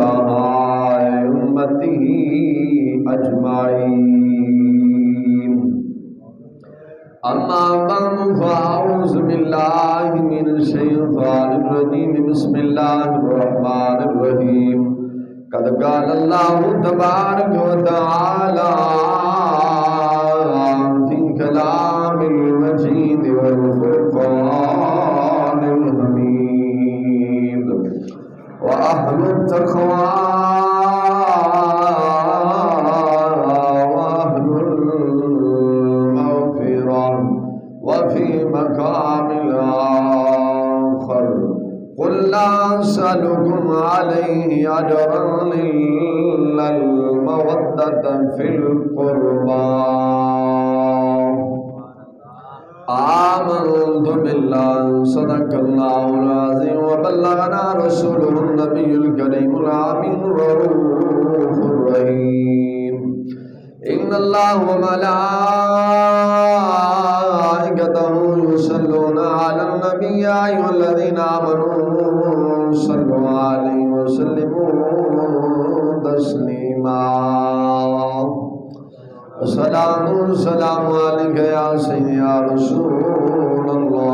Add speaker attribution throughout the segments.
Speaker 1: صلاح امتی اجمعین اما بعد فاعوذ باللہ من الشیطان الرجیم بسم اللہ الرحمن الرحیم قد قال اللہ تبارک و تعالی فی کلام المجید والفرقان الحمید وأهل التقوى وأهل المغفرة وفي مقام آخر قل لا أسألكم عليه أجرا إلا المودة في القربى آمنت بالله صدق الله العظيم وبلغنا رسوله النبي الكريم العمين الرؤوف الرحيم إن الله وملائكته يصلون على النبي يا أيها الذين آمنوا صلوا عليه وسلموا تسليما السلام عليك يا سيدي يا رسول الله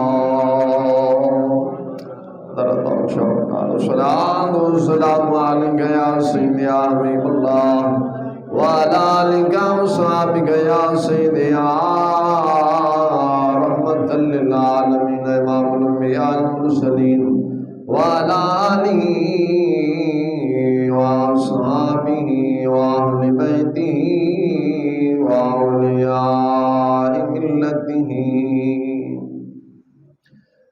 Speaker 1: السلام عليك يا سيدي يا حبيب الله وعلى آلك وصحبك يا سيدي يا رحمة للعالمين إمام الأنبياء المرسلين وعلى آله وأصحابه وأهل بيته وأولياء ملته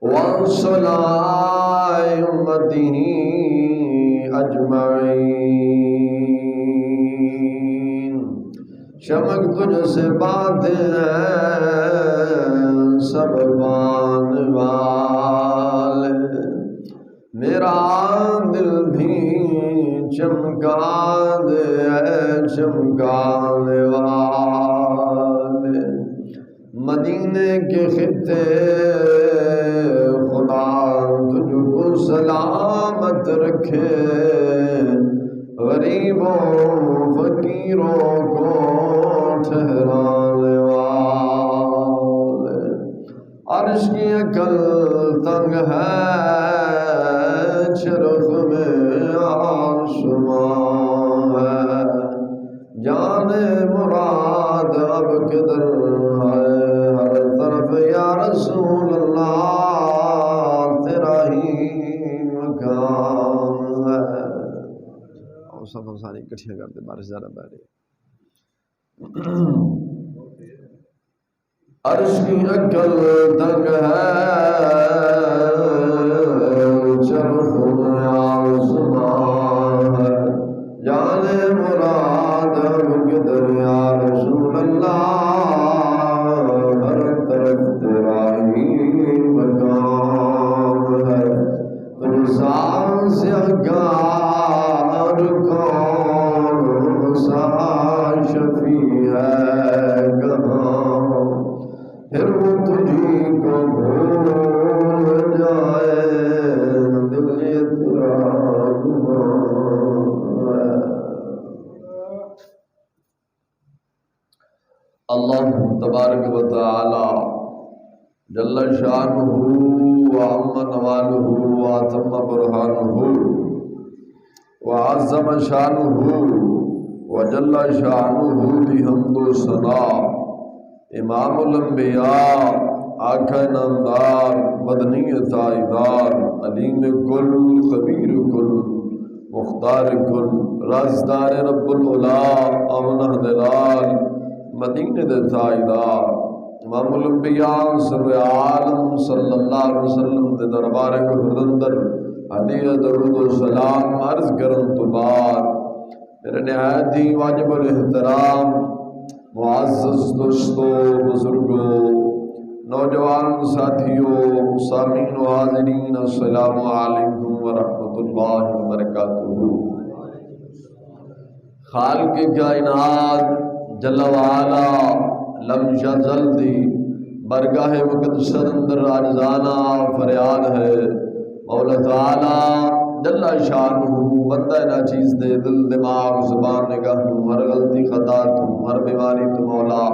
Speaker 1: وصلاة أمته أجمعين چمک تجھ سے باتیں ہیں سب بانے والے میرا دل بھی چمکا دے چمکانے والے مدینے کے خطے خدا تجھ کو سلامت رکھے غریبوں فقیروں کو ٹھہرانے والے عرش کی عقل تنگ ہے چرخ میں آسمان ہے جانے مراد اب کدھر ہے ہر طرف یا رسول اللہ تیرا ہی مقام ہے اور سب ساری اکٹھیاں کرتے بارش زیادہ بہ رہی عرش کی عقل تنگ ہے چرخ میں آسمان ہے جانے مراد اب کدھر یا رسول اللہ ہر طرف تیرا ہی مقام ہے تجھ سانس اگار کون سا شفیع ہے کہاں پھر وہ تجھی کو بھول جائے دل یہ تیرا اللہ تبارک و تعالی جل شانہ وعم نوالہ واتم برہانہ وعظم شانہ وجل شانہ بحمد و ثنا امام الانبیاء آقا نامدار مدنی تائیدار علیم کل خبیر کل مختار کل رازدار رب العلا امنہ دلال مدینہ تائیدار امام الانبیاء سر عالم صلی اللہ علیہ وسلم دے دربار کو خردندر حدیع درود و سلام عرض کرن تو بار میرے نہایت ہی واجب الاحترام معزز دوستو بزرگوں نوجوان ساتھیوں سامعین و حاضرین السلام علیکم ورحمۃ اللہ وبرکاتہ خالق کائنات جل وعلا لم یزل دی برگاہ مقدس اندر عاجزانہ فریاد ہے مولا تعالی جل شانہ بندہ ناچیز دے دل دماغ زبان نگاہ ہر غلطی خطا تو ہر بیماری تو مولا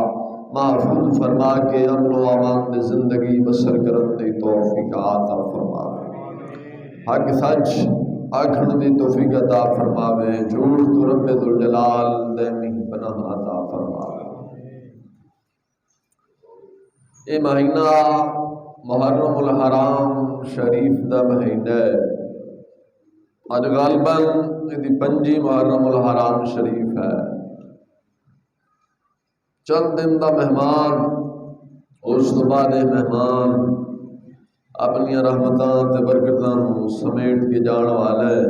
Speaker 1: محفوظ فرما کے امن و امان دے زندگی بسر کرن دی توفیق عطا فرماوے حق سچ آکھن دی توفیق عطا فرماوے جھوٹ تو رب ذوالجلال دے پناہ عطا فرماوے۔ یہ مہینہ محرم الحرام شریف دا مہینہ ہے، اج غالباً یہ 5 محرم الحرام شریف ہے۔ چند دن دا مہمان اس تو بعد مہمان اپنی رحمتاں تے برکتاں نوں سمیٹ کے جان والا ہے۔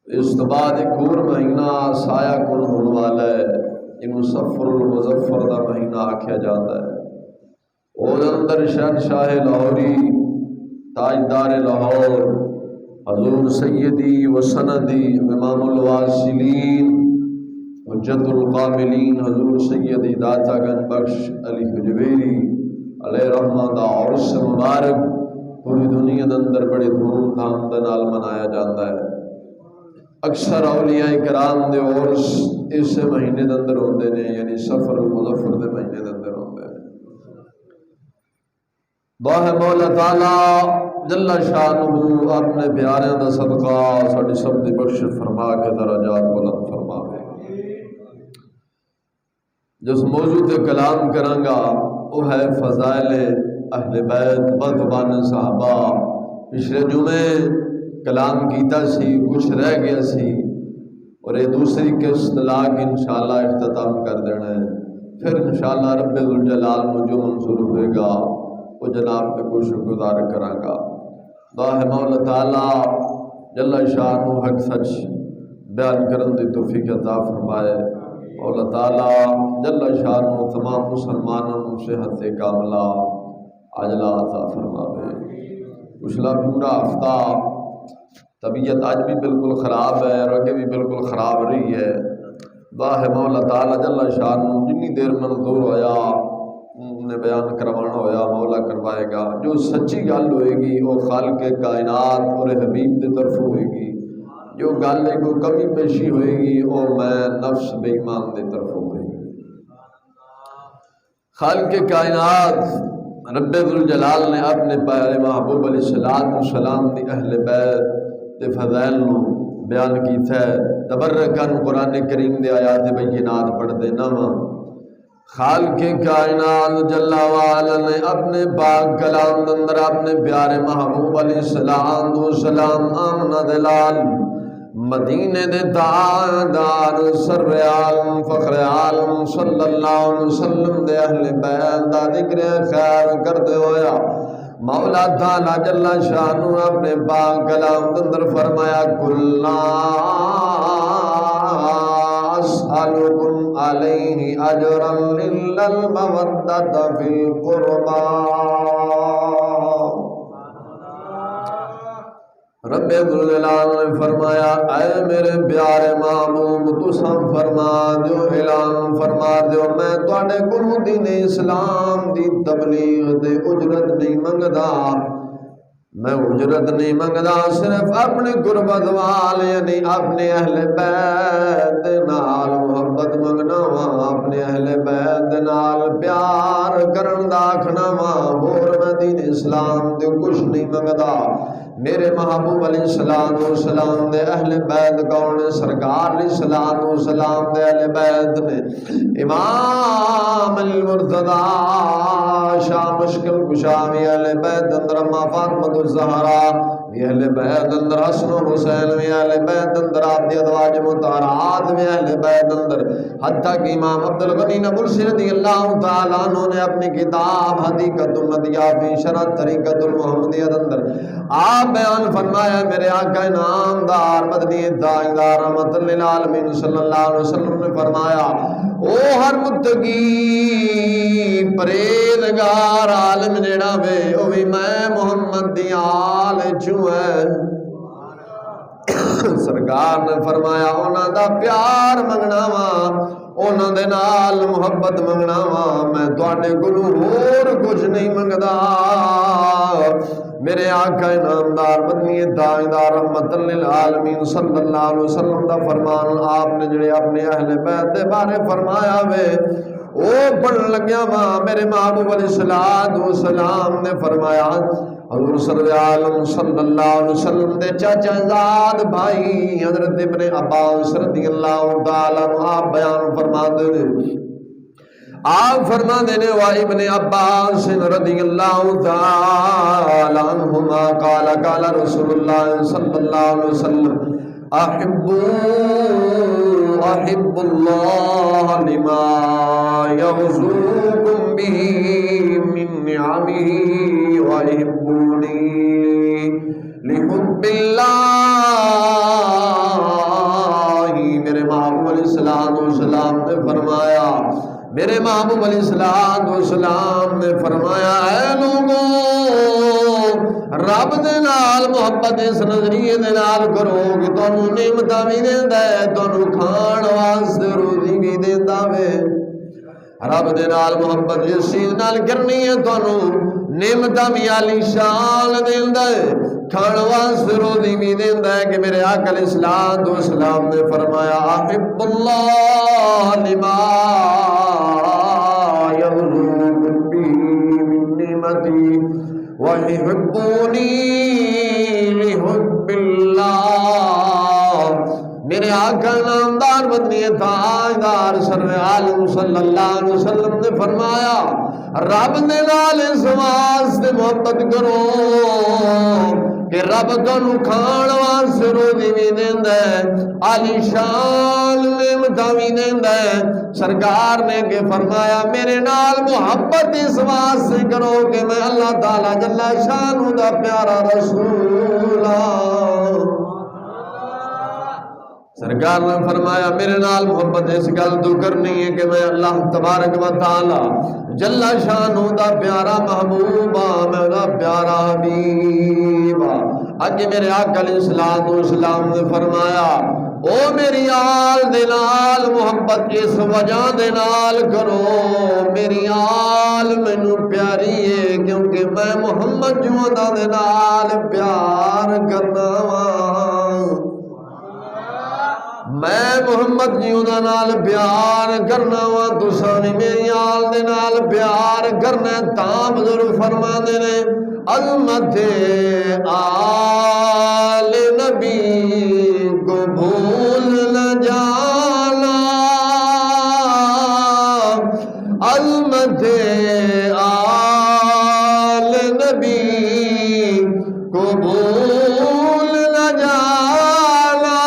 Speaker 1: اس تو بعد ایک اور مہینہ سایہ کن ہونے والا ہے، انہوں صفر المظفر دا مہینہ آکھیا جاتا ہے۔ اور اندر شہنشاہ لاہوری تاجدار لاہور حضور سیدی و سندی امام الواصلین حجت القاملین حضور سیدی داتا گنج بخش علی حجویری علیہ رحمہ دا عرس مبارک پوری دنیا دے اندر بڑے دھوم دھام دے نال منایا جاتا ہے۔ اکثر اولیاء کرام دے عرس اس مہینے دے اندر ہوندے نے، یعنی صفر المظفر دے مہینے دے اندر ہوندے نے۔ دعا ہے مولا تعالی جل شانہ اپنے پیاریاں دا صدقہ ساڈی سب دی بخش فرما کے درجات بلند فرماوے۔ جس موضوع تے کلام کراں گا وہ ہے فضائل اہل بیت بدبان صحابہ۔ پچھلے جمعے کلام کیتا سی، کچھ رہ گیا سی، اور یہ دوسری قسط لا کے انشاءاللہ اختتام کر دینا ہے۔ پھر انشاءاللہ رب ذوالجلال کو جو منظور ہوئے گا وہ جناب پہ کو شکر گزار کراں گا۔ دعا ہے مولا تعالی جل شانہ حق سچ بیان کرن دی توفیق عطا فرمائے۔ مولا تعالی جل شانہ تمام مسلمانوں کو صحت کاملہ عاجلہ عطا فرماوے۔ پچھلا پورا ہفتہ طبیعت آج بھی بالکل خراب ہے اور آگے بھی بالکل خراب رہی ہے۔ دعا ہے مولا تعالی جل شانہ جنی دیر منظور ہویا نے بیان کروانا ہویا مولا کروائے گا۔ جو سچی گل ہوئے گی وہ خالق کائنات اور حبیب کی طرف ہوئے گی، جو گل کو کمی پیشی ہوئے گی وہ میں نفس بے ایمان کی طرف ہوئے گی۔ خالق کائنات رب ذوالجلال نے اپنے پیارے محبوب علیہ السلام دی اہل بیت دے فضائل نو بیان کیتا ہے۔ تبرکن قرآن کریم دے آیات بینات پڑھ دینا وا۔ خالق کائنات جل وعلا نے اپنے پاک کلام اندر اپنے پیارے محبوب علیہ السلام آمنہ دلال مدینے دے تاجدار سر عالم فخر عالم صلی اللہ علیہ وسلم دے اہل بیت دا ذکر خیر کرتے ہویا مولا تعالی جل شانہ اپنے پاک کلام اندر فرمایا کلا اسألکم علیہ اجرا الا المودۃ فی القربى۔ رب ذوالجلال نے فرمایا اے میرے پیارے محبوب تساں فرما دیو، اعلان فرما دیو میں تواڈے کول دین اسلام دی تبلیغ دے اجرت نہیں منگدا، میں اجرت نہیں منگدا، صرف اپنے قربت والے یعنی اپنے اہل بیت نال محبت منگنا وا، اپنے اہل بیت نال پیار کرن دا آکھنا وا، ہور میں دین اسلام تے کچھ نہیں منگدا۔ میرے محبوب علیہ السلام دے اہل بیت کون نے؟ سرکار علیہ السلام دے اہل بیت نے امام المرتضی شاہ مشکل کشا بھی اہل بیت اندر اما فاطمہ الزہرا بھی اہل بیت اندر حسن و حسین بھی اہل بیت اندر عبد ازواج مطہرات بھی اہل بیت اندر، حتیٰ کہ امام عبد الغنی نابلسی رضی اللہ تعالیٰ عنہ نے اپنی کتاب حدیقۃ المدیہ فی شرح طریقۃ المحمدیہ اندر آپ بیان فرمایا میرے آقا انعامدار مدنی تاجدار رحمت للعالمین صلی اللہ علیہ وسلم نے فرمایا او ہر متقی پرہیزگار عالم جڑا وے او بھی میں محمد دی آل چوں ہے۔ سرکار نے فرمایا انہاں دا پیار منگنا وا، انہاں دے نال محبت منگنا وا، میں تواڈے کولوں ہور کچھ نہیں منگدا۔ میرے آقا انعامدار مدنی تاجدار رحمت للعالمین صلی اللہ علیہ وسلم دا فرمان آپ نے جڑے اپنے اہل بیت دے بارے فرمایا وے او پڑھ لگیا ماں میرے محبوب علیہ السلام نے فرمایا حضور صلی اللہ علیہ وسلم دے چاچا زاد بھائی حضرت ابن عباس رضی اللہ تعالیٰ عنہ آپ بیان فرما دے آپ فرما دینے ابن عباس رضی اللہ تعالیٰ عنہما قال قال رسول اللہ صلی اللہ علیہ وسلم احب اللہ لما یغزوکم به من نعمه واحبونی لحب اللہ میرے محبوب علیہ السلام نے فرمایا میرے محبوب علیہ السلام نے فرمایا اے لوگوں رب دے نال محبت اس نظریے دے نال کرو کہ تانوں نعمتاں بھی دیندا ہے تانوں کھان واسطے روزی بھی دیندا وے رب دے نال محبت اس چیز نال کرنی ہے تانوں نعمتاں بھی عالی شان دیندا ہے کھان واسطے روزی بھی دیندا ہے کہ میرے آقا علیہ السلام نے فرمایا احب اللہ لما یغزوکم به من نعمتی وَيُحِبُّونِي لِحُبِّ اللَّهِ میرے آقا نامدار مدنی تاجدار سرور عالم صلی اللہ علیہ وسلم نے فرمایا رب نے نال اس واسطے محبت کرو کہ رب تانوں کھان واسطے روزی بھی دیندا ہے عالی شان نعمتاں بھی دیندا ہے سرکار نے کہ فرمایا میرے نال محبت اس واسطے کرو کہ میں اللہ تعالی جل شانہ دا پیارا رسول سرکار نے فرمایا میرے نال محبت اس گل تو کرنی ہے کہ میں اللہ تبارک و تعالی جل شانہ دا پیارا محبوب میں دا پیارا حبیب اج میرے آقا علیہ السلام نے فرمایا او میری آل دے نال محبت اس وجہ دے نال کرو میری آل مینوں پیاری ہے کیونکہ میں محمد جو دے نال پیار کرنا وا میں محمد جیوں دا نال پیار کرنا وا تساں وی میری آل دے نال پیار کرنا تاں بزرگ فرما دے نے عظمت آل نبی کو بھول نہ جانا عظمت آل نبی کو بھول نہ جانا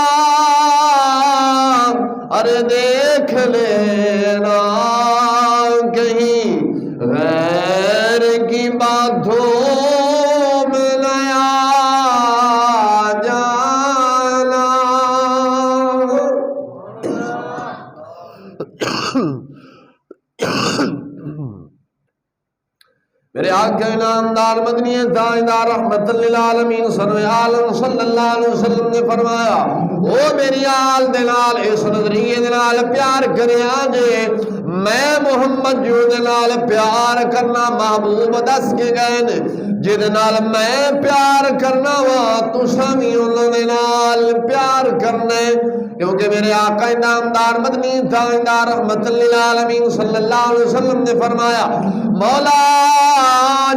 Speaker 1: ارے دیکھ لینا کہیں غیر کی باتوں میں نیا جانا میرے آقا انعامدار مدنی تاجدار رحمت للعالمین سرور عالم صلی اللہ علیہ وسلم نے فرمایا او میری آل دے نال اس نظریے دے نال پیار کریا جے میں محمد جو دے نال پیار کرنا محبوب دس کے گئے نے جے دے نال میں پیار کرنا وا تساں وی انہاں دے نال پیار کرنا کیونکہ میرے آقا انعامدار مدنی تاجدار رحمت للعالمین صلی اللہ علیہ وسلم نے فرمایا مولا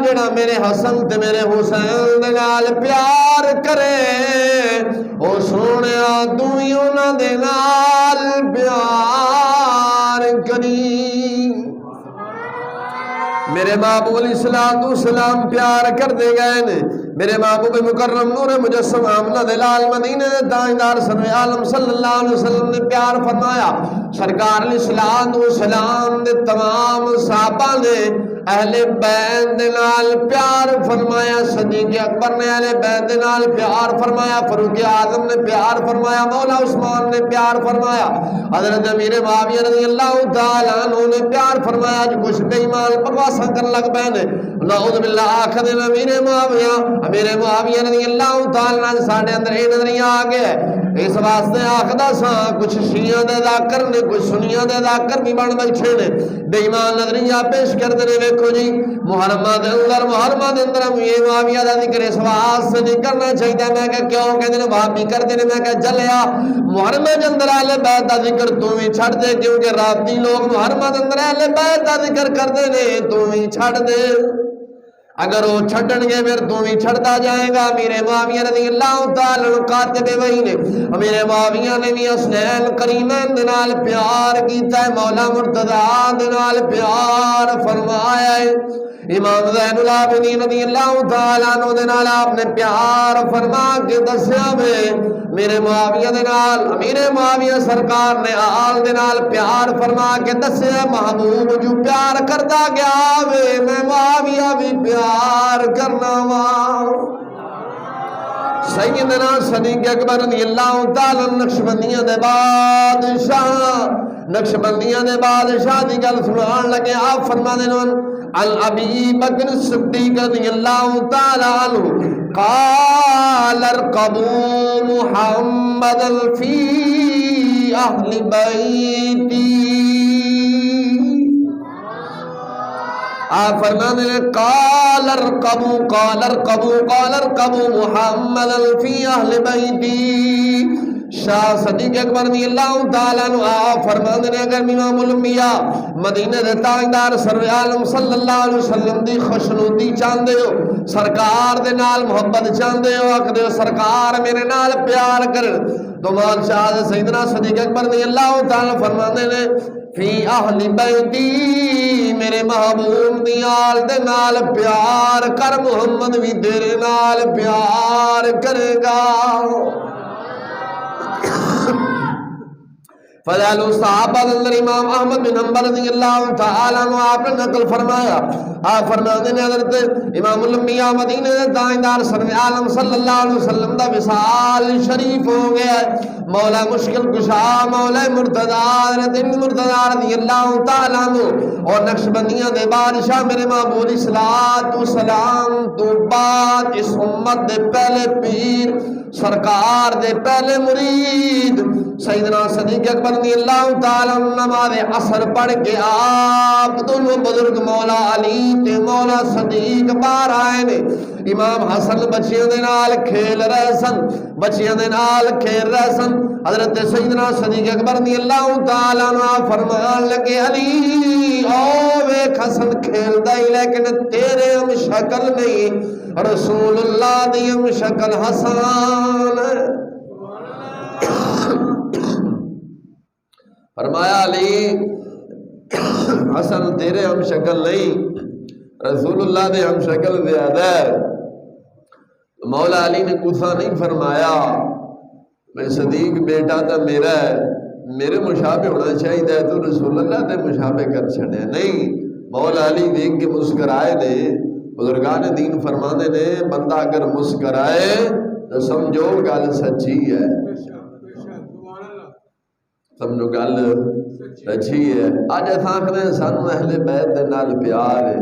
Speaker 1: جڑا میرے حسن تے میرے حسین دے نال پیار کرے او سونیا تو ہی انہاں دے نال پیار کری میرے محبوب علیہ السلام پیار کر دے گئے نے میرے محبوب مکرم نور مجسم آمنہ دلال مدینہ تاجدار سرور عالم صلی اللہ علیہ وسلم نے پیار فرمایا سرکار علیہ السلام نے تمام صحابہ نے اہل بیت دے نال پیار فرمایا صدیق اکبر نے اہل بیت دے نال پیار فرمایا فاروق اعظم نے پیار فرمایا مولا عثمان نے پیار فرمایا حضرت امیر معاویہ رضی اللہ تعالیٰ عنہ نے پیار فرمایا جو کچھ بے ایمان بکواساں کر لگ پے نے نعوذ باللہ آخر امیر معاویہ رضی اللہ تعالیٰ عنہ ساڑھے اندر اے نظریہ آگے ہے اس واسطے آخدہ سا کچھ شیعہ دے ذاکر نے کچھ سنیہ دے ذاکر بھی بڑھ بیٹھے نے بے ایمان نظریہ پیش کر دینے ویکھو جی محرمہ دے اندر ہم یہ معاویہ دا ذکر اس واسطے نہیں کرنا چاہیے میں کہ کیوں کہ دینے بھابی کر دینے میں کہ جلیا محرمہ دے اندر اہل بیت دا ذکر تو بھی چھڑ دے کیونکہ رابطی لوگ محرمہ دے اندر اہل بیت دا ذکر کر دینے تو بھی چھڑ دے اگر وہ چھڑن گے پھر تو بھی چھڑتا جائے گا امیر معاویہ رضی اللہ تعالیٰ کاتب وحی نے امیر معاویہ نے بھی حسنین کریمین دنال پیار کیتا ہے مولا مرتضیٰ دنال پیار فرمایا ہے امام زین العابدین رضی اللہ تعالیٰ عنہ دنال آپ نے پیار فرما کے دسیا میں میرے معاویہ دنال امیر معاویہ سرکار نے آل دنال پیار فرما کے دسیا محبوب جو پیار کرتا گیا میں معاویہ بھی پیار کرنا ماں سیدنا صدیق اکبر رضی اللہ تعالیٰ نقشبندیاں دے بادشاہ دی گل سنان لگے آپ فرما دینون ابی بکر صدیق رضی اللہ تعالیٰ عنہ قال ارقبوا محمد فی اہل بیتی آپ فرمانے لیں قال ارقبوا محمد فی اہل بیتی شاہ صدیق اکبر رضی اللہ تعالیٰ عنہ آپ فرمانے لیں اگر امام الانبیاء مدینہ دے تاجدار سرور عالم صلی اللہ علیہ وسلم دی خوشنودی چاندے ہو سرکار دے نال محبت چاندے ہو اکدے ہو سرکار میرے نال پیار کر تو مالشاہ سیدنا صدیق اکبر رضی اللہ تعالیٰ فرمانے لیں فی اہل بیتی میرے محبوب دیال دے نال پیار کر محمد بھی تیرے نال پیار کرے گا فضائل صحابہ اندر امام احمد بن حنبل رضی اللہ تعالیٰ عنہ آپ نے نقل فرمایا آپ فرماتے ہیں حضرت امام الانبیاء مدینہ تاجدار سرور عالم صلی اللہ علیہ وسلم دا وصال شریف ہو گیا مولا مشکل کشا مولا مرتضیٰ حضرت مرتضیٰ رضی اللہ تعالیٰ عنہ اور نقشبندیاں دے بادشاہ میرے معبود صلاۃ و سلام تو بعد اس امت دے پہلے پیر سرکار دے پہلے مرید سیدنا صدیق اکبر رضی اللہ تعالیٰ نماز عصر پڑھ کے آپ دونوں بزرگ مولا علی تے مولا صدیق بار آئے نے امام حسن بچیاں دے نال کھیل رہے سن بچیاں دے نال کھیل رہے سن حضرت سیدنا صدیق اکبر رضی اللہ تعالیٰ عنہ فرمان لگے علی او ویکھ حسن کھیل دائی لیکن تیرے ہم شکل نہیں رسول اللہ دی ہم شکل حسن فرمایا علی حسن تیرے ہم شکل نہیں رسول اللہ دے ہم شکل زیادہ ہے مولا علی نے غصہ نہیں فرمایا میں صدیق بیٹا تو میرا ہے میرے مشابہ ہونا چاہیے تو رسول اللہ دے مشابہ کر چھڑے نہیں مولا علی دیکھ کے مسکرائے نے بزرگان دین فرمانے نے بندہ اگر مسکرائے تو سمجھو گل سچی ہے سمجھو گل سچی ہے آج اتھاں سانو اہل بیت دے نال پیار ہے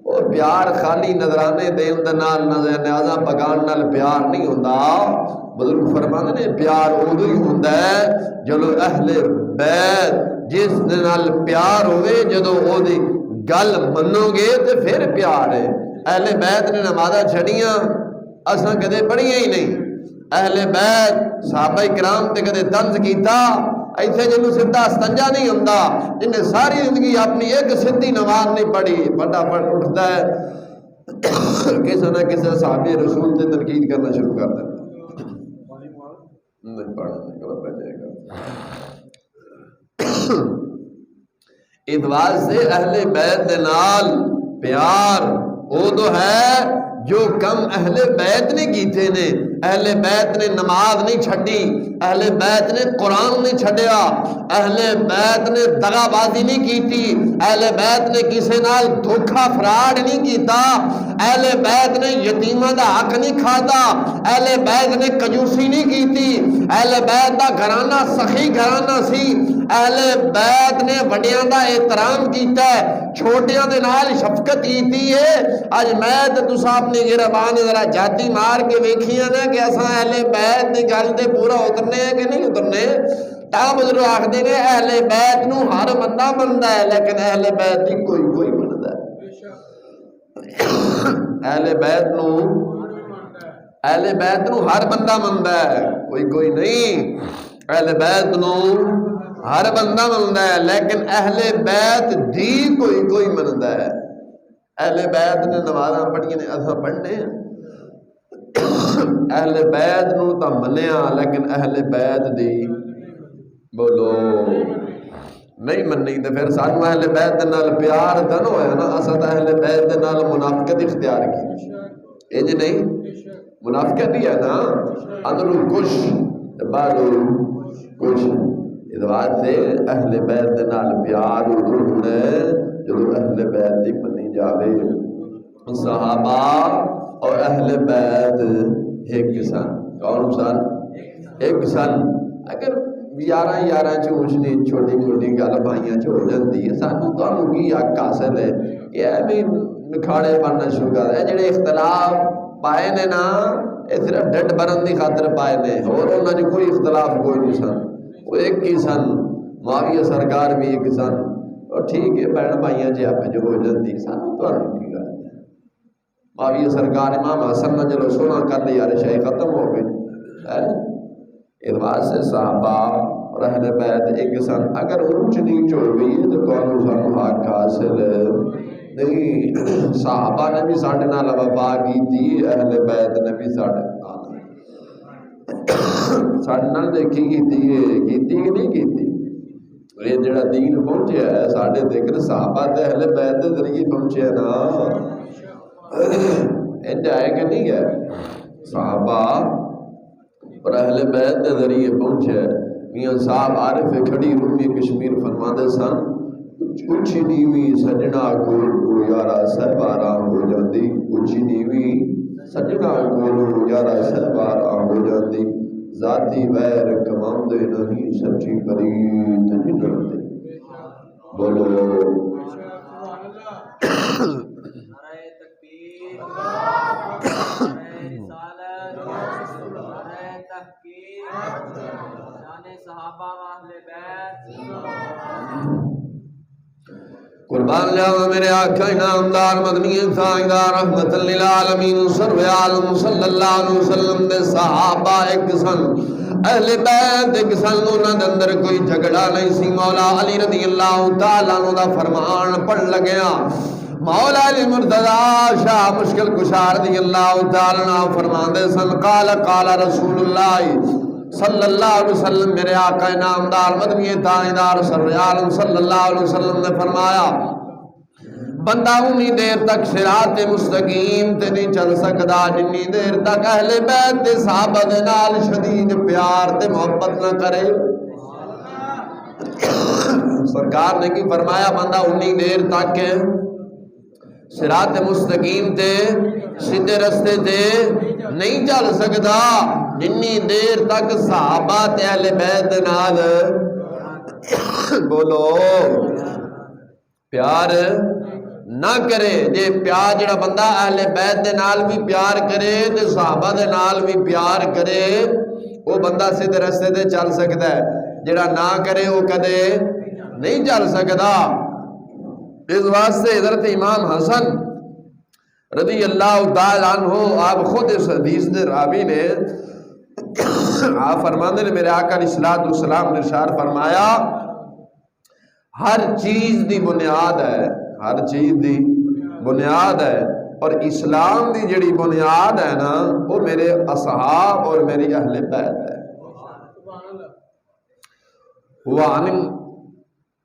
Speaker 1: اور پیار خالی نظرانے دین دے نال نیازاں پگان نال پیار نہیں ہوندا بزرگ فرماندے نے پیار ادو ہی ہوندا ہے جدوں اہل بیت جس دے نال پیار ہوئے جدوں او دی گل منو گے تے پھر پیار ہے اہل بیت نے نمازاں چھڑیاں اساں کدے پڑھیاں ہی نہیں اہل بیت صحابہ کرام تے کدے طنز کیتا ایسے جنہوں سدھا استنجا نہیں ہوندا جنہیں ساری زندگی اپنی ایک سدھی نماز نہیں پڑھی فٹافٹ اٹھتا ہے کسی نہ کسی صحابی رسول سے تنقید کرنا شروع کر دیتا نہیں پڑھنے کا پہ جائے گا ادواز سے اہل بیت دے نال پیار وہ تو ہے جو کم اہل بیت نے کیتے نے اہل بیت نے نماز نہیں چھڈی، اہل بیت نے قرآن نہیں چھڈیا، اہل بیت نے دغا بازی نہیں کیتی، اہل بیت نے کسی نال دھوکھا فراڈ نہیں کیتا، اہل بیت نے یتیماں دا حق نہیں کھادا، اہل بیت نے کنجوسی نہیں کیتی، اہل بیت دا گھرانہ سخی گھرانہ سی، اہل بیت نے وڈیاں دا احترام کیتا ہے، چھوٹیاں دے نال شفقت کیتی ہے۔ اج میں تے تساں اپنی گربان ذرا جاتی مار کے ویکھیاں نا کہ اساں اہل بیت دی گل تے پورا اترنے ہیں کہ نہیں اترنے۔ تا بزرگ آکھدے نے اہل بیت نو ہر بندہ مندا ہے لیکن اہل بیت دی کوئی مندا ہے۔ اہل بیت نو ہر بندہ مندا ہے، کوئی نہیں۔ اہل بیت نو ہر بندہ مندا ہے لیکن اہل بیت دی کوئی مندا ہے۔ اہل بیت نے نمازاں پڑھیاں نے اساں پڑھنے ہیں، اہل بیت نو تا منیا لیکن اہل بیت دی بولو نہیں مننی تے پھر سانو اہل بیت دے نال پیار تے نہ ہویا نا، اساں تے اہل بیت دے نال منافقت اختیار کی، انج نہیں منافقت ہی ہے نا، اندروں کچھ باہروں کچھ۔ اس واسطے اہل بیت دے نال پیار ضرور ہے جدوں اہل بیت دی منی جاوے۔ صحابہ اور اہل بیت ایک سن، کون سن؟ ایک سن۔ اگر یاراں چوچنی چھوٹی موٹی گل بھائیاں چ ہو جاندی ہے، سانو تانوں کی حق حاصل ہے کہ ایویں نکھاڑے بننا شروع کر دے۔ جڑے اختلاف پائے نے نا یہ صرف ڈڈ بھرن دی خاطر پائے نے، اور انہاں نے کوئی اختلاف کوئی نہیں سن، وہ ایک ہی سن۔ معاویہ سرکار بھی ایک سن، اور ٹھیک ہے بہن بھائیاں جی آپ جو ہو جاندی سانو تانوں کی گل ہے۔ معاویہ سرکار امام حسن نے جلو سونا کر لیا رشائی ختم ہو گئی۔ اس واسطے صحابہ اور اہل بیت ایک سن۔ اگر اونچ نیچ ہو گئی ہے تو تانوں سانو حق حاصل نہیں۔ صحابہ نے بھی ساڈے نال وفا کیتی، اہل بیت نے بھی ساڈے نال دیکھی کیتی کہ نہیں کیتی۔ یہ جڑا دین پہنچیا ہے ساڈے تک صحابہ تے اہل بیت دے ذریعے پہنچیا نا، انج ہے کہ نہیں ہے؟ صحابہ اور اہل بیت دے ذریعے پہنچے۔ میاں صاحب عارف کھڑی رومی کشمیر فرماندے سن، اچھی نیوی سجنا کو یارا سہبارا ہو جاندی، اچھی نیوی سجنا کو یارا سہبارا ہو جاندی، ذاتی ویر کماندے نہیں سچی پریت جناندے۔ بولو قربان جاواں میرے آقا انعامدار مدنی تاجدار رحمت للعالمین سرور عالم صلی اللہ علیہ وسلم دے صحابہ ایک سن، اہل بیت ایک سن، انہاں دے اندر کوئی جھگڑا نہیں سی۔ مولا علی رضی اللہ تعالیٰ عنہ دا فرمان پڑھ لگیا، مولا علی مرتضی شاہ مشکل کشا رضی اللہ تعالیٰ عنہ فرماندے سن، قال رسول اللہ صلی اللہ علیہ وسلم، میرے آقا انعامدار مدنی تاجدار سرور عالم صلی اللہ علیہ وسلم نے فرمایا، بندہ انی دیر تک صراط مستقیم تے نہیں چل سکدا جنی دیر تک اہل بیت تے صحابہ دے نال شدید پیار تے محبت نہ کرے۔ سرکار نے کی فرمایا، بندہ انی دیر تک صراط مستقیم تے سیدھے رستے تے نہیں چل سکدا جنی دیر تک صحابہ تے اہل بیت دے نال بولو پیار نہ کرے۔ جے پیار جڑا بندہ اہل بیت دے نال بھی پیار کرے تے صحابہ دے نال بھی پیار کرے، وہ بندہ سیدھے رستے تے چل سکتا ہے، جڑا نہ کرے وہ کدے نہیں چل سکتا۔ اس واسطے حضرت امام حسن رضی اللہ تعالیٰ عنہ آپ خود اس حدیث دے راوی نے آپ فرماندے نے، میرے آقا علیہ السلام نے ارشاد فرمایا، ہر چیز دی بنیاد ہے، ہر چیز دی بنیاد ہے، اور اسلام دی جڑی بنیاد ہے نا وہ میرے اصحاب اور میری اہل بیت ہے۔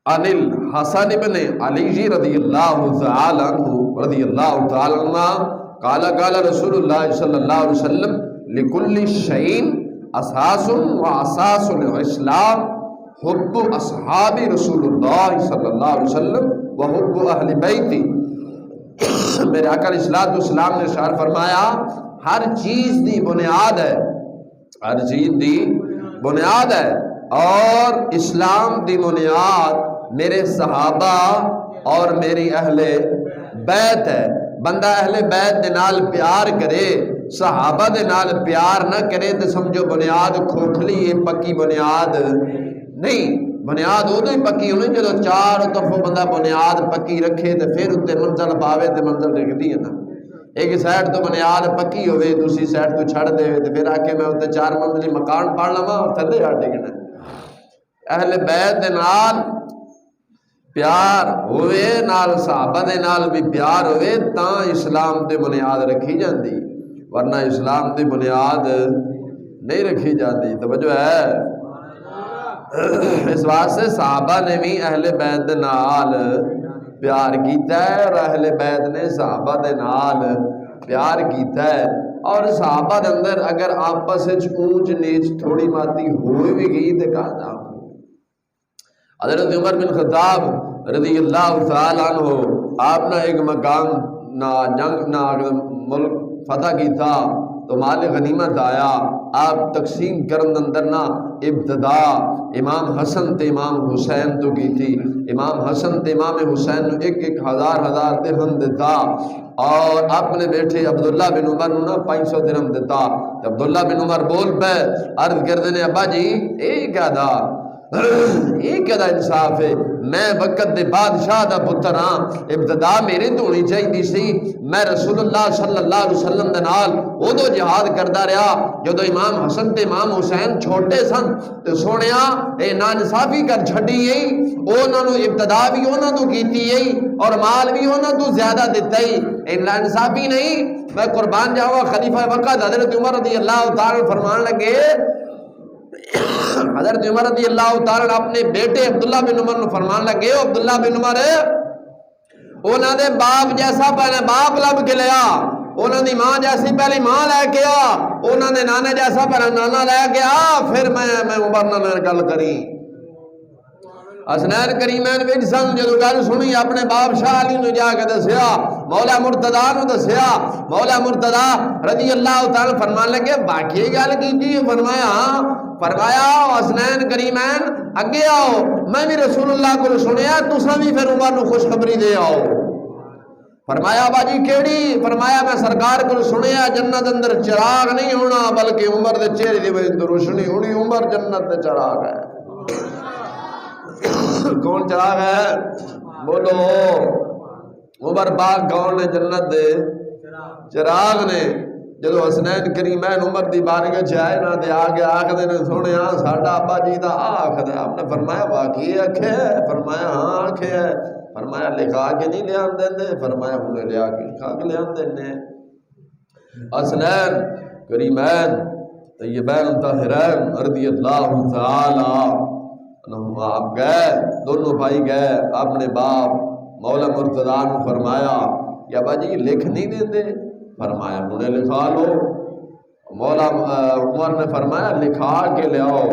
Speaker 1: عن الحسن بن علی رضی اللہ تعالی عنہ قال قال رسول اللہ صلی اللہ علیہ وسلم لکل شیء اساس و اساس الاسلام حب اصحاب رسول اللہ صلی اللہ علیہ وسلم و حب اہل بیتی. میرے آقا علیہ الصلوۃ والسلام نے ارشاد فرمایا ہر چیز دی بنیاد ہے، ہر چیز دی بنیاد ہے، اور اسلام دی بنیاد میرے صحابہ اور میری اہل بیت ہے. بندہ اہل بیت دے نال پیار کرے، صحابہ دے نال پیار نہ کرے تو سمجھو بنیاد کھوکھلی ہے، پکی بنیاد نہیں. بنیاد ادو ہی پکی ہونی جدو چار طرفوں بندہ بنیاد پکی رکھے تو پھر اتنے منزل پاوے تو منزل ڈگدی ہے نا. ایک سائڈ تو بنیاد پکی ہوئے دوسری سائڈ تو چھڑ دے تو پھر آ کے میں اتنے 4 منزلی مکان پڑھ لواں تھلے آ ڈگنا. اہل بیت دے نال پیار ہوئے، نال صحابہ دے نال بھی پیار ہوئے تاں اسلام دے بنیاد رکھی جاندی، ورنہ اسلام دی بنیاد نہیں رکھی جاندی. توجہ ہے. اس واسطے صحابہ نے بھی اہل بیت دے نال پیار کیتا ہے اور اہل بیت نے صحابہ دے نال پیار کیتا ہے. اور صحابہ دے اندر اگر آپس اونچ نیچ تھوڑی ماتی ہوئی بھی گئی تو کہا جا. حضرت عمر بن خطاب رضی اللہ تعالی عنہ آپ نے ایک مقام نہ جنگ نہ ملک فتح کی تھا تو مال غنیمت آیا. آپ تقسیم کرن اندر نہ ابتدا امام حسن تے امام حسین تو کی تھی. امام حسن تے امام حسین نو 1-1 ہزار درہم دیتا اور اپنے بیٹے عبداللہ بن عمر نو 500 درہم دیتا. عبداللہ بن عمر بول پہ عرض کر دینے ابا جی یہ کیا دا انصاف ہے؟ میں وقت دے بادشاہ دا پتر ہاں، ابتدا میرے تو ہونی چاہیے سی. میں رسول اللہ صلی اللہ علیہ وسلم دے نال ادو جہاد کردا رہا جدو امام حسن تے امام حسین چھوٹے سن تے سونیا اے نانصافی کر چھڈی گئی. انہاں نو ابتدا بھی انہاں تو کیتی گئی اور مال بھی انہاں تو زیادہ دتا ہی. اے نانصافی نہیں. میں قربان جاواں خلیفہ وقت حضرت عمر رضی اللہ تعالی فرمان لگے، حضرت عمر رضی اللہ تعالی اپنے بیٹے عبداللہ بن عمر نے فرمان لگے، عبداللہ بن عمر انہاں دے باپ جیسا پہلے باپ لب کے لیا، انہاں دی ماں جیسی پہلی ماں لے کے آ، انہاں دے نانے جیسا پہلے نانا لے کے آ، پھر میں عمر نال گل کری. حسنین کریمین وچ سن جدوں گل سنی اپنے باپ شاہ علی نو جا کے دسیا، مولا مرتضیٰ نو دسیا. مولا مرتضیٰ رضی اللہ تعالی فرمان لگے باقی گل کیتی؟ فرمایا حسنین کریمین اگے آؤ، میں بھی رسول اللہ کو سنیا، تساں بھی پھر عمر نو خوشخبری دے آؤ. فرمایا باجی کیڑی؟ فرمایا میں سرکار کو سنیا جنت اندر چراغ نہیں ہونا بلکہ عمر دے چہرے دی وجہ تو روشنی ہونی. عمر جنت دے چراغ ہے. کون چراغ ہے؟ بولو. عمر پاک کون نے؟ جنت دے چراغ نے. جدو حسنین کریمین عمر دی بارگاہ چ آئے نہ دے آگے آکھدے نے سونیا ساڈا ابا جی دا آکھدا. آپ نے فرمایا واقعی آکھے ہے؟ فرمایا ہاں آکھے ہے. فرمایا لکھا کے نہیں لیا دے؟ فرمایا ہن لیا کے لکھا کے لیا دینے. حسنین کریمین طیبین طاہرین رضی اللہ تعالی آپ گئے، دونوں بھائی گئے اپنے باپ مولا مرتضیٰ نے فرمایا کہ ابا جی لکھ نہیں دیندے؟ فرمایا انہیں لکھا لو. مولا عمر نے فرمایا لکھا کے لے آؤ.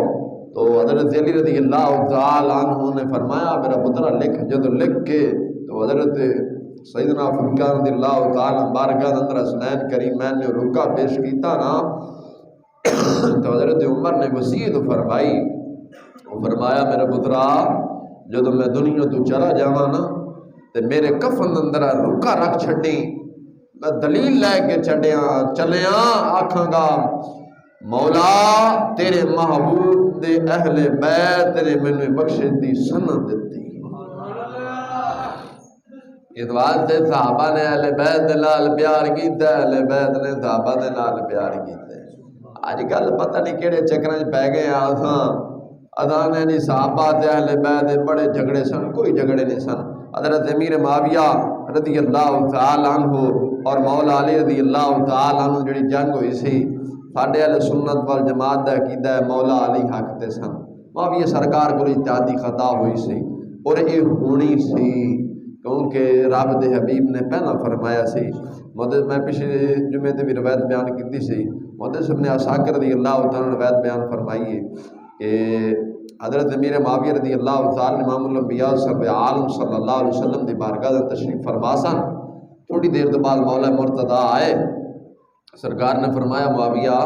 Speaker 1: تو حضرت علی رضی اللہ تعالی عنہ نے فرمایا میرا پترا لکھ. جدو لکھ کے تو حضرت سیدنا فرقان رضی اللہ تعالی بارگاہ اندر حسنین کریمین نے رکا پیش کیتا نا تو حضرت عمر نے وصیت فرمائی. فرمایا میرا پترا جدو میں دنیا تو چلا جاواں نا تے میرے کفن اندر رکا رکھ چھڈی، میں دلیل لے کے چلیاں آکھاں گا مولا تیرے محبوب دے اہل بیت نے مینوں بخشش دی سند دتی. اس واسطے صحابہ نے اہل بیت دے نال پیار کیتا، اہل بیت نے صحابہ دے نال پیار کیتا. اج کل پتہ نہیں کہڑے چکراں وچ پے گئے اساں نے جی صحابہ تے اہل بیت بڑے جھگڑے سن. کوئی جھگڑے نہیں سن. حضرت امیر معاویہ رضی اللہ تعالی عنہ اور مولا علی رضی اللہ تعالی عنہ جڑی جنگ ہوئی سی، ساڈے اہل سنت والجماعت دا عقیدہ ہے مولا علی حق تے سن. معاویہ سرکار کو اجتہادی خطا ہوئی سی اور یہ ہونی سی کیونکہ رب دے حبیب نے پہلا فرمایا سی. میں پچھلے جمعے تے بھی روایت بیان کیتی سی محدث ابن عساکر رضی اللہ تعالیٰ نے روایت بیان فرمائیے کہ حضرت امیر معاویہ رضی اللہ تعالیٰ امام الانبیاء سرور عالم صلی اللہ علیہ وسلم دی بارگاہ دا تشریف فرما سن. تھوڑی دیر تو بعد مولا مرتضیٰ آئے. سرکار نے فرمایا معاویہ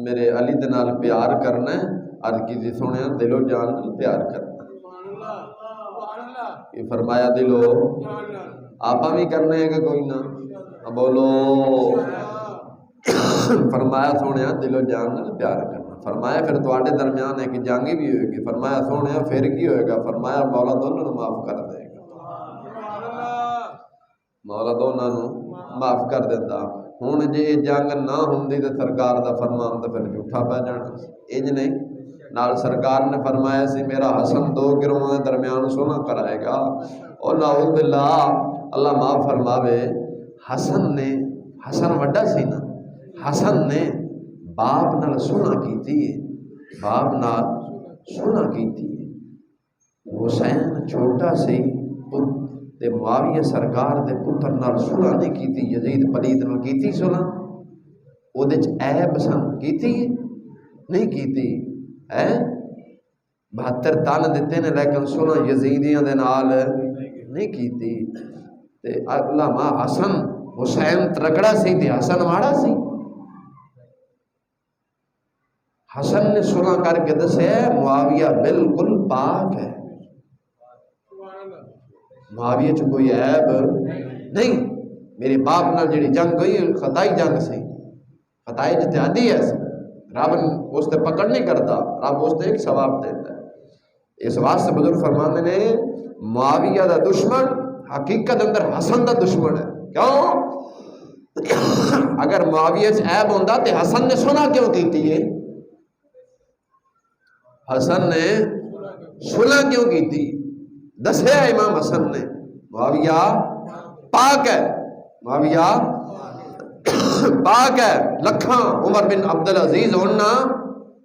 Speaker 1: میرے علی دے نال پیار کرنا ہے. عرض کی سنیا دل و جان نال پیار کرنا. یہ فرمایا دلو آپ بھی کرنے ہیں کہ کوئی نہ بولو. فرمایا سونے دل و جان نال پیار کرنا. فرمایا پھر تواڈے درمیان ایک جنگ بھی ہوئے گی. فرمایا سونے پھر کی ہوئے گا. فرمایا مولا دونوں معاف کر دے گا. مولا دونوں معاف کر دیتا. ہوں جی جنگ نہ ہوندی تے سرکار دا فرمان تو پھر جھوٹا پہ جانا. انج نہیں نال سرکار نے فرمایا سی میرا حسن دو گروہوں کے درمیان سونا کرائے گا. اور نعوذ باللہ اللہ معاف فرماوے حسن وڈا سی نا. حسن نے باپ نال سونا کیتی ہے. باپ نال سونا کیتی ہے. حسین چھوٹا سی تے معاویہ سرکار دے پتر نال سونا نہیں کیتی. یزید پلید نال کیتی سونا. او دے عیب سن کیتی نہیں کیتی. 72 تن دیتے نے لیکن سونا یزیدیاں دے نال نہیں کیتی. تے علامہ حسین ترکڑا سی تے حسن ماڑا سی. حسن نے سنا کر کے دسے معاویہ بالکل پاک ہے. معاویہ چ کوئی عیب نہیں. میرے باپ نال جڑی جنگ ہوئی خطائی جنگ سی. خطائی اجتہادی ہے. رب اس تے پکڑ نہیں کرتا. رب اس تے ایک ثواب دیتا ہے. اس واسطے بزرگ فرماندے نے معاویہ دا دشمن حقیقت اندر حسن دا دشمن ہے. کیوں؟ اگر معاویہ چ عیب ہوندا تے حسن نے سنا کیوں کیتی ہے؟ حسن نے سنا کیوں کیتی؟ دسیا امام حسن نے معاویہ پاک ہے. معاویہ پاک ہے. لکھاں عمر بن عبدالعزیز ہونا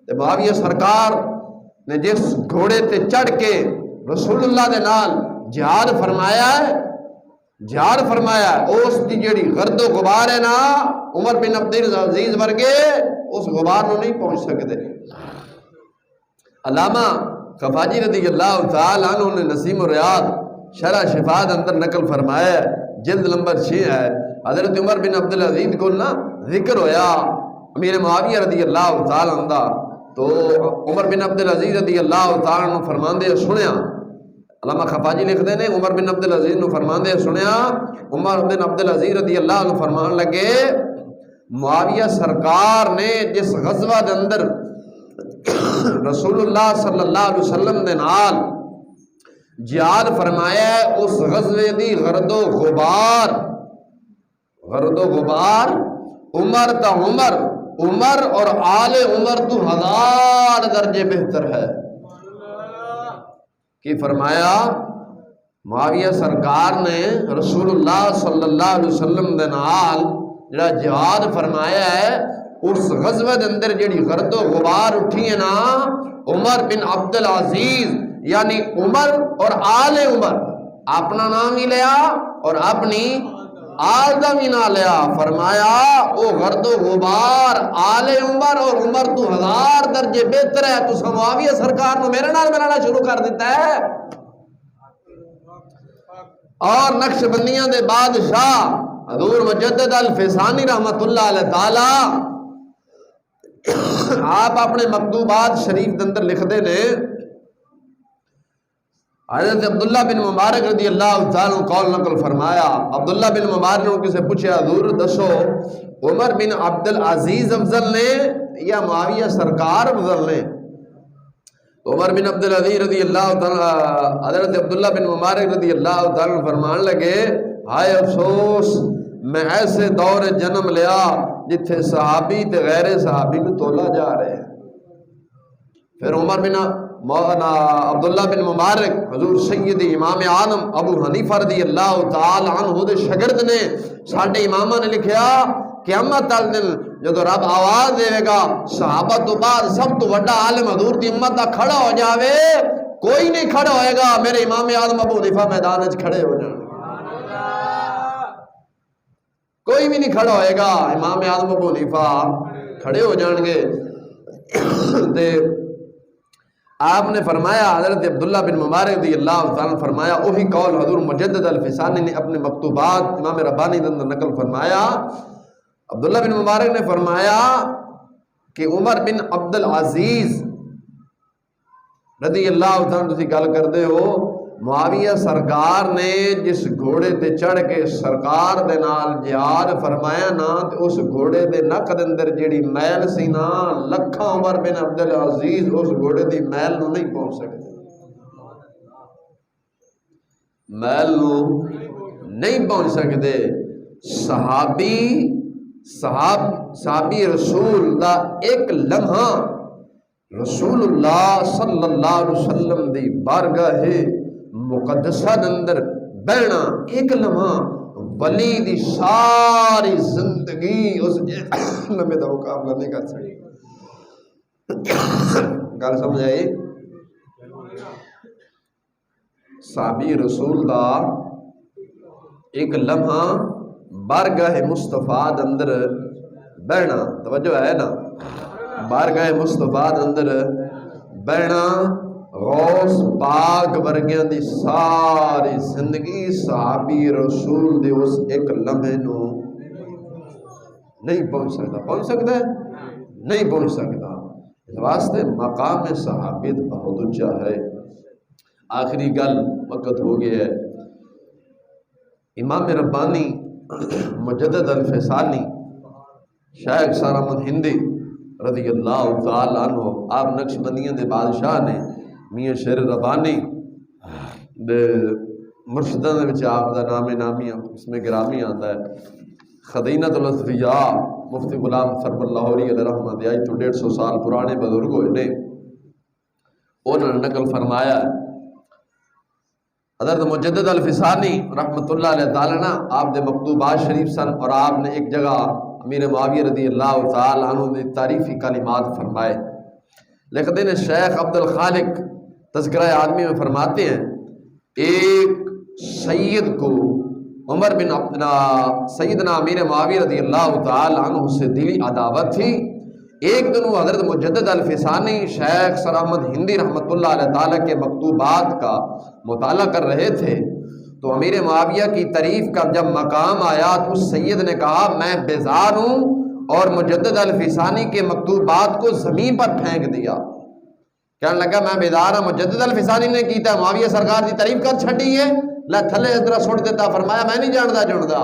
Speaker 1: تے معاویہ سرکار نے جس گھوڑے تے چڑھ کے رسول اللہ دے نال جہاد فرمایا ہے اس دی جڑی گرد و غبار ہے نا عمر بن عبدالعزیز ورگے اس غبار نو نہیں پہنچ سکتے. علامہ خفاجی رضی اللہ تعالیٰ عنہ نے نسیم الریاض شرح شفاء اندر نقل فرمایا جلد نمبر 6 ہے. حضرت عمر بن عبدالعزیز کو نا ذکر ہویا امیر معاویہ رضی اللہ تعالیٰ عنہ تو عمر بن عبدالعزیز رضی اللہ تعالیٰ عنہ فرماندے سنیا. علامہ خفاجی لکھ دے نے عمر بن عبدالعزیز نے فرماندے سنیا. عمر بن عبدالعزیز رضی اللہ عنہ فرمان لگے معاویہ سرکار نے جس غزوہ دے اندر رسول اللہ صلی اللہ علیہ وسلم نے نال جہاد فرمایا ہے اس غزوے دی غرد و غبار عمر تا عمر اور آل عمر تو 1000 درجے بہتر ہے. کہ فرمایا معاویہ سرکار نے رسول اللہ صلی اللہ علیہ وسلم دے نال جڑا جہاد فرمایا ہے اس غزوہ دے اندر جڑی گرد و غبار اٹھی ہے نا عمر بن عبدالعزیز یعنی عمر اور آل عمر اپنا نام ہی لیا اور اپنی آل دا بھی نہ لیا. فرمایا او گرد و غبار آل عمر اور عمر تو 1000 درجے بہتر ہے. تو معاویہ سرکار نے میرے نال ملانا شروع کر دیتا ہے. اور نقش بندیاں دے بادشاہ حضور مجدد الفسانی رحمت اللہ علیہ تعالی آپ اپنے مکتوبات شریف اندر لکھ دے نے حضرت عبداللہ بن مبارک رضی اللہ تعالیٰ قول نقل فرمایا. عبداللہ بن مبارک نے کسی پوچھے حضور دسو عمر بن عبدالعزیز افضل نے یا معاویہ سرکار افضل نے؟ عمر بن عبدالعزیز رضی اللہ تعالیٰ حضرت عبداللہ بن مبارک رضی اللہ تعالیٰ فرمان لگے ہائے افسوس میں ایسے دور جنم لیا جتھے صحابی تے غیر صحابی کو تولا جا رہے ہیں. پھر عمر بن مولانا عبداللہ بن مبارک حضور سید امام عالم ابو حنیفہ رضی اللہ تعالی عنہ دے شاگرد نے ساڈے امامہ نے لکھیا قیامت تل دن جدو رب آواز دے گا صحابہ تو بعد سب تو بڑا عالم حضور دی امت دا کھڑا ہو جاوے کوئی نہیں کھڑا ہوئے گا میرے امام عالم ابو حنیفہ میدان وچ کھڑے ہو جائیں. کوئی بھی نہیں کھڑا ہوئے گا. امام اعظم ابو حنیفہ کھڑے ہو جان گے تے آپ نے فرمایا، حضرت عبداللہ بن مبارک رضی اللہ تعالیٰ فرمایا، وہی قول حضور مجدد الفسانی نے اپنے مکتوبات امام ربانی کے اندر نقل فرمایا۔ عبداللہ بن مبارک نے فرمایا کہ عمر بن عبد العزیز رضی اللہ تعالیٰ تسی گل کر دے ہو، معاویہ سرکار نے جس گھوڑے تے چڑھ کے سرکار دے نال جہاد فرمایا نا، تے اس گھوڑے دے نک دے اندر جیڑی میل سی نا، لکھاں عمر بن عبد العزیز اس گھوڑے دی میل نو نہیں پہنچ سکتے، میل نو نہیں پہنچ سکتے۔ صحابی رسول دا ایک لمحہ رسول اللہ صلی اللہ علیہ وسلم دی بارگاہ مقدسہ اندر بہنا، ایک لمحہ ولی دی ساری زندگی اس لمحے دا مقابلہ نہیں کر سکتی۔ گل سمجھ آئی؟ صحابی رسول دا ایک لمحہ بارگاہ مصطفیٰ اندر بہنا، توجہ ہے نا، بارگاہ مصطفیٰ اندر بہنا، غوث پاک ورگیاں دی ساری زندگی صحابی رسول دے اس ایک لمحے نو نہیں پہنچ سکتا۔ پہنچ سکتا ہے؟ نہیں پہنچ سکتا۔ اس واسطے مقام صحابیت بہت اونچا ہے۔ آخری گل، وقت ہو گیا ہے۔ امام ربانی مجدد الفسانی شیخ سار احمد ہندی رضی اللہ تعالیٰ عنہ، آپ نقشبندیاں دے بادشاہ نے، میاں شیر ربانی دے مرشدہ دے وچ آپ دا نام نامی اس میں گرامی آتا ہے۔ خدینۃ الاصفیاء مفتی غلام سرور لاہوری علیہ رحمۃ آج تو 150 سال پرانے بزرگ ہوئے نے، انہوں نے نقل فرمایا حضرت مجدد الفسانی رحمۃ اللہ علیہ تعالیٰ نا آپ دے مکتوبات شریف سن، اور آپ نے ایک جگہ امیر معاویہ رضی اللہ تعالیٰ عنہ نے تعریفی کلمات فرمائے۔ لکھتے ہیں شیخ عبد الخالق تذکرہ آدمی میں فرماتے ہیں، ایک سید کو عمر بن سیدنا امیر معاویہ رضی اللہ تعالیٰ عنہ سے دلی عداوت تھی۔ ایک دن وہ حضرت مجدد الفسانی شیخ سر احمد ہندی رحمۃ اللہ علیہ تعالیٰ کے مکتوبات کا مطالعہ کر رہے تھے، تو امیر معاویہ کی تعریف کا جب مقام آیا تو اس سید نے کہا میں بیزار ہوں، اور مجدد الفسانی کے مکتوبات کو زمین پر پھینک دیا۔ کہنے لگا میں بیزار ہوں، مجدد الفسانی نے کیتا، معاویہ سرکار کی تعریف کر چھڑی ہے، لا تھلے ادھر سٹ دیتا۔ فرمایا میں نہیں جانتا۔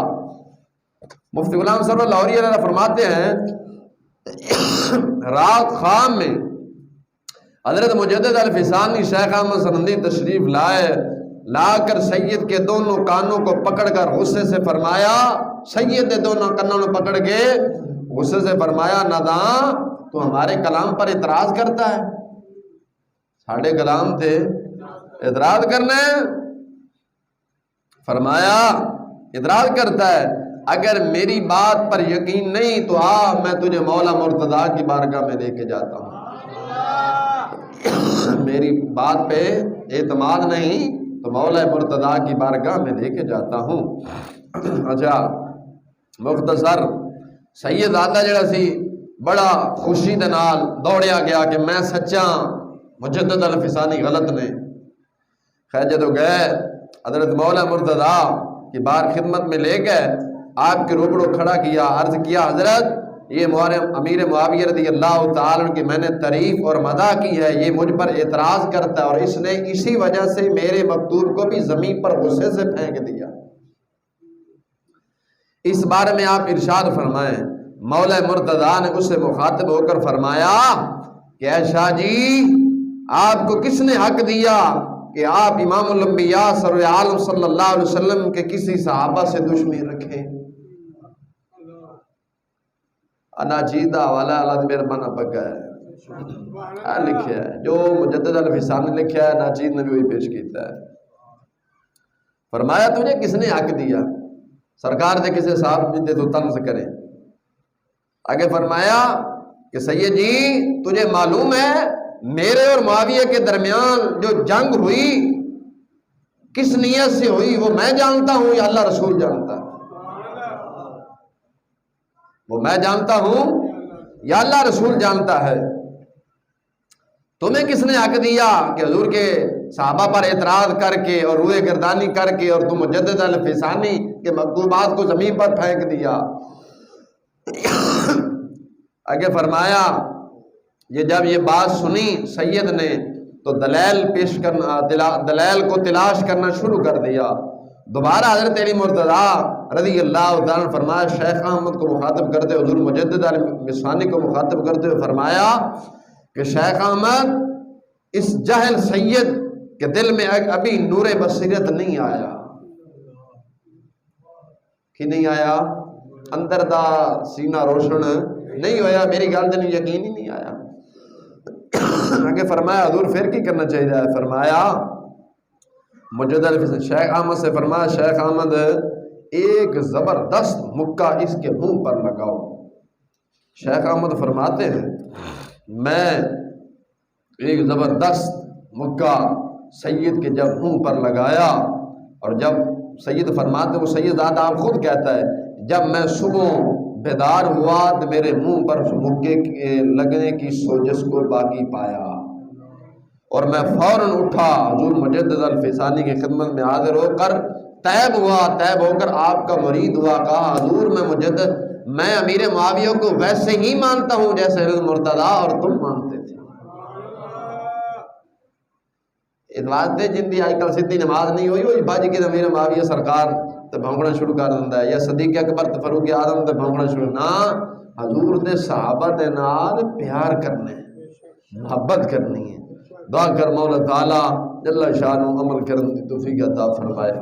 Speaker 1: مفتی غلام سرور لاہوری علیہ فرماتے ہیں رات خام میں حضرت مجدد الفسانی شیخ احمد سندی تشریف لائے، لا کر سید کے دونوں کانوں کو پکڑ کر غصے سے فرمایا، سید کے دونوں کانوں کو پکڑ کے غصے سے فرمایا ناداں تو ہمارے کلام پر اعتراض کرتا ہے، ساڑھے کلام تھے اعتراض کرنا ہے؟ فرمایا اعتراض کرتا ہے، اگر میری بات پر یقین نہیں تو میں تجھے مولا مرتضیٰ کی بارگاہ میں لے کے جاتا ہوں۔ میری بات پہ اعتماد نہیں تو مولا مرتضیٰ کی بارگاہ میں لے کے جاتا ہوں۔ اچھا مختصر سید آتا جڑا سی بڑا خوشی دے نال دوڑیا گیا کہ میں سچا، مجدد الفسانی غلط نے۔ خیر جدو گئے حضرت مولا مرتضیٰ کی بار خدمت میں لے گئے، آپ کے روبرو کھڑا کیا، عرض کیا حضرت یہ امیر معاویہ رضی اللہ تعالیٰ کی میں نے تعریف اور مدح کی ہے، یہ مجھ پر اعتراض کرتا ہے، اور اس نے اسی وجہ سے میرے مکتوب کو بھی زمین پر غصے سے پھینک دیا۔ اس بارے میں آپ ارشاد فرمائیں۔ مولا مرتضیٰ نے اس سے مخاطب ہو کر فرمایا کہ اے شاہ جی، آپ کو کس نے حق دیا کہ آپ امام الانبیاء سرور عالم صلی اللہ علیہ وسلم کے کسی صحابہ سے دشمنی رکھیں؟ ناچیدہ والا اللہ میرا من پکا ہے لکھیا ہے، جو مجدد الفسانی نے لکھا ہے ناچید نے بھی وہی پیش کیتا ہے۔ فرمایا تجھے کس نے حق دیا سرکار دے کسی صاحب دے تو طنز کرے؟ آگے فرمایا کہ سید جی تجھے معلوم ہے میرے اور معاویہ کے درمیان جو جنگ ہوئی کس نیت سے ہوئی وہ میں جانتا ہوں یا اللہ رسول جانتا ہے؟ وہ میں جانتا ہوں یا اللہ رسول جانتا ہے تمہیں کس نے حق دیا کہ حضور کے صحابہ پر اعتراض کر کے اور روئے گردانی کر کے اور تم مجدد الفسانی کے مکتوبات کو زمین پر پھینک دیا. آگے فرمایا جب یہ بات سنی سید نے تو دلائل پیش کرنا دلائل کو تلاش کرنا شروع کر دیا. دوبارہ حضرت علی مرتضیٰ رضی اللہ تعالیٰ عنہ فرمایا شیخ احمد کو مخاطب کرتے حضور مجدد الفسانی کو مخاطب کرتے ہوئے فرمایا کہ شیخ احمد اس جہل سید کے دل میں ابھی نور بصیرت نہیں آیا. کہ نہیں آیا؟ اندر دا سینہ روشن نہیں ہویا، میری گل دے یقین ہی نہیں آیا. آگے فرمایا حضور پھر کی کرنا چاہیے؟ فرمایا مجدد الفسانی شیخ احمد سے فرمایا شیخ احمد ایک زبردست مکہ اس کے منہ پر لگاؤ. شیخ احمد فرماتے ہیں میں ایک زبردست مکہ سید کے جب منہ پر لگایا، اور جب سید فرماتے وہ سید زادہ آپ خود کہتا ہے جب میں صبح بیدار ہوا تو میرے منہ پر مکے لگنے کی سوجش کو باقی پایا، اور میں فوراً اٹھا حضور مجدد الفسانی کی خدمت میں حاضر ہو کر طیب ہوا، طیب ہو کر آپ کا مرید ہوا. کہا حضور میں امیر معاویہ کو ویسے ہی مانتا ہوں جیسے حضرت مرتضیٰ اور تم مانتے تھے. اتوار تے جن دی آج کل سیدھی نماز نہیں ہوئی وہی بج کے امیر معاویہ سرکار تے بھونکنا شروع کر دیندا ہے، یا صدیق اکبر تے فاروق اعظم تے بھونکنا شروع. نہ حضور دے صحابہ دے نال پیار کرنے محبت کرنی ہے. دعا کر مولا تعالی جل شانہ عمل کرن دی توفیق عطا فرمائے.